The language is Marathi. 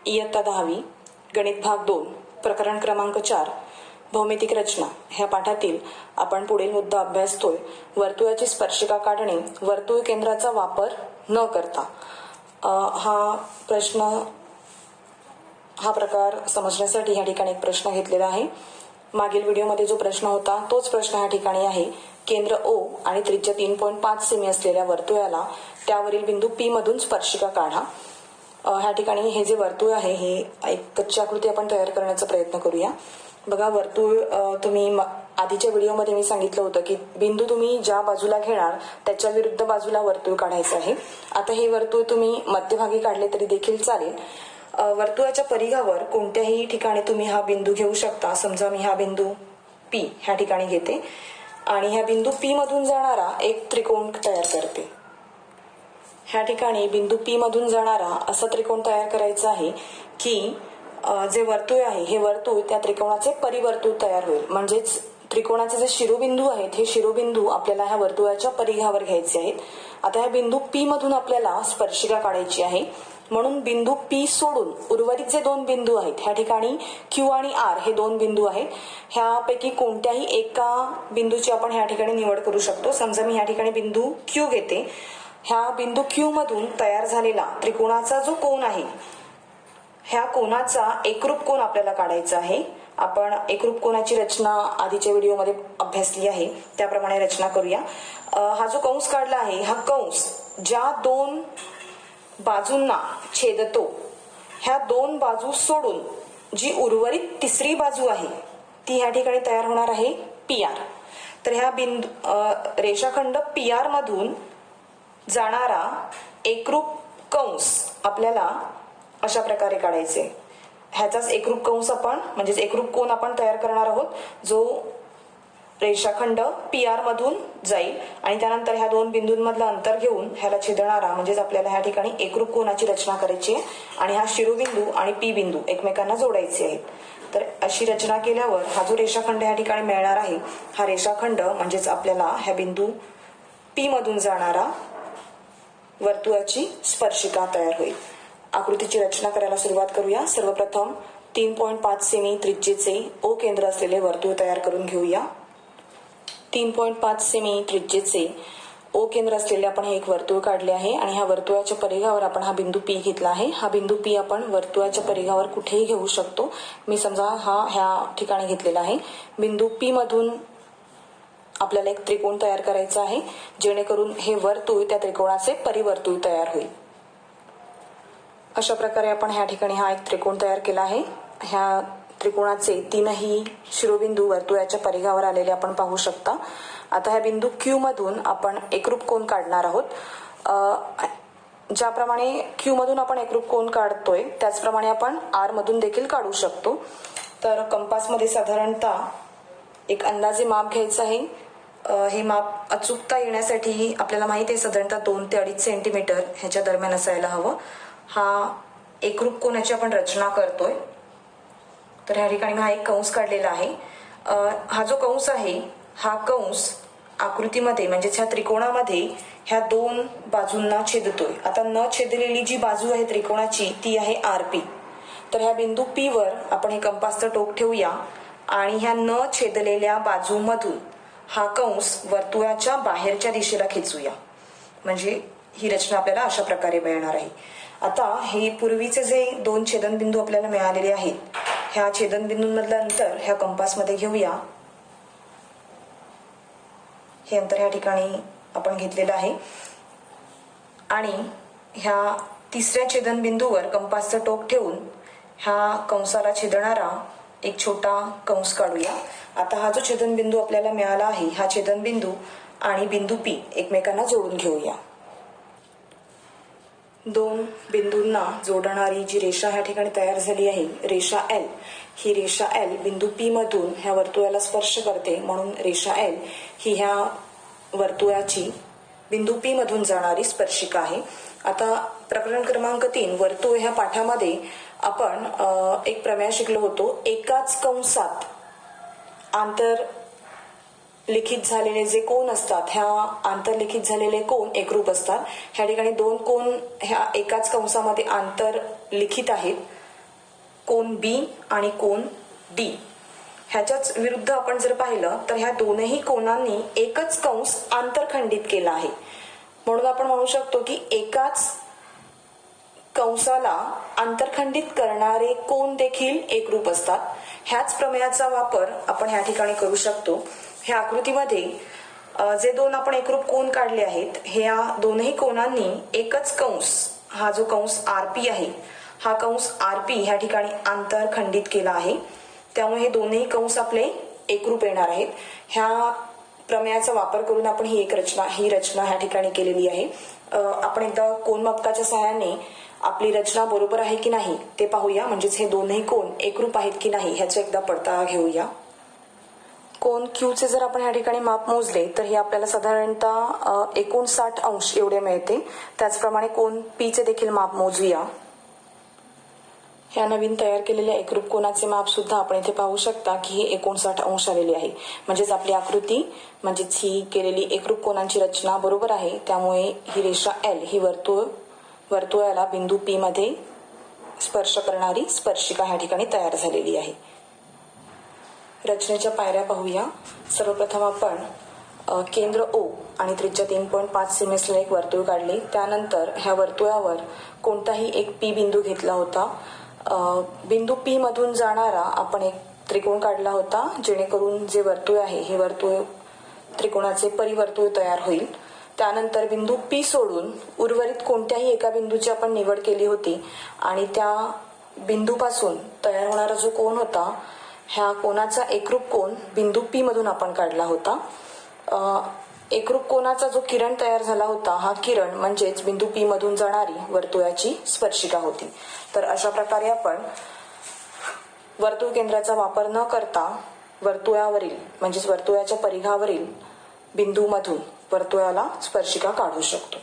इयत्ता 10वी गणित भाग 2 प्रकरण क्रमांक 4 भौमितिक रचना ह्या पाठातील आपण पुढील मुद्दा अभ्यासतोय. वर्तुळाची स्पर्शिका काढणे वर्तुळ केंद्राचा वापर न करता. हा प्रकार समजण्यासाठी या ठिकाणी एक प्रश्न घेतलेला आहे. मागील व्हिडिओमध्ये जो प्रश्न होता तोच प्रश्न या ठिकाणी आहे. केंद्र O आणि त्रिज्या 3.5 सेमी असलेल्या वर्तुळाला त्यावरील बिंदू P मधून स्पर्शिका काढा. ह्या ठिकाणी हे जे वर्तुळ आहे हे एक कच्ची आकृती आपण तयार करण्याचा प्रयत्न करूया. बघा, वर्तुळ तुम्ही आधीच्या व्हिडिओमध्ये मी सांगितलं होतं की बिंदू तुम्ही ज्या बाजूला घेणार त्याच्या विरुद्ध बाजूला वर्तुळ काढायचं आहे. आता हे वर्तुळ तुम्ही मध्यभागी काढले तरी देखील चालेल. वर्तुळाच्या परिघावर कोणत्याही ठिकाणी तुम्ही हा बिंदू घेऊ शकता. समजा मी हा बिंदू P ह्या ठिकाणी घेते आणि ह्या बिंदू P मधून जाणारा एक त्रिकोण तयार करते. ह्या ठिकाणी बिंदू P मधून जाणारा असा त्रिकोण तयार करायचा आहे की जे वर्तुळ आहे हे वर्तुळ त्या त्रिकोणाचे परिवर्तुळ तयार होईल. म्हणजेच त्रिकोणाचे जे शिरोबिंदू आहेत हे शिरोबिंदू आपल्याला ह्या वर्तुळाच्या परिघावर घ्यायचे आहेत. आता ह्या बिंदू P मधून आपल्याला स्पर्शिका काढायची आहे. म्हणून बिंदू P सोडून उर्वरित जे दोन बिंदू आहेत ह्या ठिकाणी Q आणि R हे दोन बिंदू आहेत. ह्यापैकी कोणत्याही एका बिंदूची आपण ह्या ठिकाणी निवड करू शकतो. समजा मी ह्या ठिकाणी बिंदू Q घेते. ह्या बिंदू Q मधून तयार झालेला त्रिकोणाचा जो कोन आहे ह्या कोनाचा एकरूप कोन आपल्याला काढायचा आहे. आपण एकरूप कोनाची रचना आधीच्या व्हिडिओमध्ये अभ्यासली आहे त्याप्रमाणे रचना करूया. हा जो कंस काढला आहे हा कंस ज्या दोन बाजूंना छेदतो ह्या दोन बाजू सोडून जी उर्वरित तिसरी बाजू आहे ती ह्या ठिकाणी तयार होणार आहे PR. तर ह्या रेषाखंड PR मधून जाणारा एकरूप कंस आपल्याला अशा प्रकारे काढायचे. ह्याचाच एकरूप कंस आपण म्हणजेच एकरूप कोन आपण तयार करणार आहोत जो रेषाखंड PR मधून जाईल आणि त्यानंतर ह्या दोन बिंदूंमधलं अंतर घेऊन ह्याला छेदणारा म्हणजेच आपल्याला ह्या ठिकाणी एकरूप कोनाची रचना करायची आहे आणि हा शिरोबिंदू आणि P बिंदू एकमेकांना जोडायचे आहेत. तर अशी रचना केल्यावर हा जो रेषाखंड ह्या ठिकाणी मिळणार आहे हा रेषाखंड म्हणजेच आपल्याला ह्या बिंदू P मधून जाणारा वर्तुळाची स्पर्शिका तयार होईल. आकृतीची रचना करायला सुरुवात करूया. सर्वप्रथम 3.5 सेमी त्रिज्येचे O केंद्र असलेले वर्तुळ तयार करून घेऊया. 3.5 सेमी त्रिज्येचे O केंद्र असलेले आपण हे एक वर्तुळ काढले आहे आणि ह्या वर्तुळाच्या परिघावर आपण हा बिंदू P घेतला आहे. हा बिंदू P आपण वर्तुळाच्या परिघावर कुठेही घेऊ शकतो. मी समजा ह्या ठिकाणी घेतलेला आहे. बिंदू P मधून आपल्याला एक त्रिकोण तयार करायचा आहे जेणेकरून हे वर्तुळ त्या त्रिकोणाचे परिवर्तुळ तयार होईल. अशा प्रकारे आपण ह्या ठिकाणी हा एक त्रिकोण तयार केला आहे. ह्या त्रिकोणाचे तीनही शिरोबिंदू वर्तुळाच्या परिघावर आलेले आपण पाहू शकता. आता ह्या बिंदू Q मधून आपण एकरूप कोन काढणार आहोत. ज्याप्रमाणे Q मधून आपण एकरूप कोन काढतोय त्याचप्रमाणे आपण R मधून देखील काढू शकतो. तर कंपासमध्ये साधारणतः एक अंदाजे माप घ्यायचं आहे. हे माप अचूकता येण्यासाठी आपल्याला माहिती आहे साधारणतः 2 ते 2.5 सेंटीमीटर ह्याच्या दरम्यान असायला हवं. हा एकरूप कोनाची आपण रचना करतोय. तर ह्या ठिकाणी हा एक कंस काढलेला आहे. हा जो कंस आहे हा कंस आकृतीमध्ये म्हणजेच ह्या त्रिकोणामध्ये ह्या दोन बाजूंना छेदतोय. आता न छेदलेली जी बाजू आहे त्रिकोणाची ती आहे RP. तर ह्या बिंदू P वर आपण हे कंपासचं टोक ठेवूया आणि ह्या न छेदलेल्या बाजूमधून हा कंस वर्तुळाच्या बाहेरच्या दिशेला खेचूया. म्हणजे ही रचना आपल्याला अशा प्रकारे मिळणार आहे. आता हे पूर्वीचे जे दोन छेदनबिंदू आपल्याला मिळालेले आहेत ह्या छेदनबिंदूंमधलं अंतर ह्या कंपासमध्ये घेऊया. हे अंतर ह्या ठिकाणी आपण घेतलेलं आहे आणि ह्या तिसऱ्या छेदनबिंदूवर कंपासचं टोक ठेवून ह्या कंसाला छेदणारा एक छोटा कंस काढूया. आता हा जो छेदनबिंदू आपल्याला मिळाला आहे हा छेदनबिंदू आणि बिंदू P एकमेकांना जोडून घेऊया. दोन बिंदूंना जोडणारी जी रेषा ह्या ठिकाणी तयार झाली आहे रेषा L, ही रेषा L बिंदू P मधून ह्या वर्तुळाला स्पर्श करते म्हणून रेषा L ही ह्या वर्तुळाची बिंदू P मधून जाणारी स्पर्शिका आहे. आता प्रकरण क्रमांक 3 वर्तुळ ह्या पाठामध्ये आपण एक प्रमेय शिकलो होतो. एकाच कंसात आंतर लिखित झालेले जे कोन असतात ह्या आंतरलिखित झालेले कोन एकरूप असतात. ह्या ठिकाणी दोन कोन ह्या एकाच कंसामध्ये आंतरलिखित आहेत कोन बी आणि कोन डी ह्याच्याच विरुद्ध आपण जर पाहिलं तर ह्या दोनही कोनांनी एकच कंस आंतरखंडित केला आहे. म्हणून आपण म्हणू शकतो की एकाच कंसाला आंतरखंडित करणारे कोन देखील एकरूप असतात. ह्याच प्रमेयाचा वापर आपण ह्या ठिकाणी करू शकतो. ह्या आकृतीमध्ये जे दोन आपण एकरूप कोन काढले आहेत, ह्या दोनही कोनांनी एकच कंस, हा जो कंस आरपी आहे, हा कंस आरपी ह्या ठिकाणी आंतरखंडित केला आहे. त्यामुळे हे दोनही कंस आपले एकरूप येणार आहेत. ह्या प्रमेयाचा वापर करून आपण ही रचना ह्या ठिकाणी केलेली आहे. आपण एकदा कोनमापकाच्या सहाय्याने आपली रचना बरोबर आहे की नाही ते पाहूया. म्हणजेच हे दोनही कोन एकरूप आहेत की नाही ह्याचा एकदा पडताळा घेऊया. कोन क्यू चे जर आपण ह्या ठिकाणी माप मोजले तर हे आपल्याला साधारणतः 59 अंश एवढे मिळते. त्याचप्रमाणे कोन पी चे देखील माप मोजूया. ह्या नवीन तयार केलेल्या एकरूप कोनाचे माप सुद्धा आपण इथे पाहू शकता की हे 59 अंश आलेले आहे. म्हणजेच आपली आकृती म्हणजेच ही केलेली एकरूप कोनांची रचना बरोबर आहे. त्यामुळे ही रेषा एल ही वर्तुळाला बिंदू पी मध्ये स्पर्श करणारी स्पर्शिका ह्या ठिकाणी तयार झालेली आहे. रचनेच्या पायऱ्या पाहूया. सर्वप्रथम आपण केंद्र ओ आणि त्रिज्या 3.5 सेमी असलेले एक वर्तुळ काढले. त्यानंतर ह्या वर्तुळावर कोणताही एक पी बिंदू घेतला होता. बिंदू पी मधून जाणारा आपण एक त्रिकोण काढला होता, जेणेकरून जे वर्तुळ आहे हे वर्तुळ त्रिकोणाचे परिवर्तुळ तयार होईल. त्यानंतर बिंदू पी सोडून उर्वरित कोणत्याही एका बिंदूची आपण निवड केली होती आणि त्या बिंदूपासून तयार होणारा जो कोन होता, ह्या कोनाचा एकरूप कोन बिंदू पी मधून आपण काढला होता. एकरूप कोनाचा जो किरण तयार झाला होता, हा किरण म्हणजेच बिंदू पी मधून जाणारी वर्तुळाची स्पर्शिका होती. तर अशा प्रकारे आपण वर्तुळ केंद्राचा वापर न करता वर्तुळावरील म्हणजेच वर्तुळाच्या परिघावरील बिंदूमधून वर्तुळाला स्पर्शिका काढू शकतो.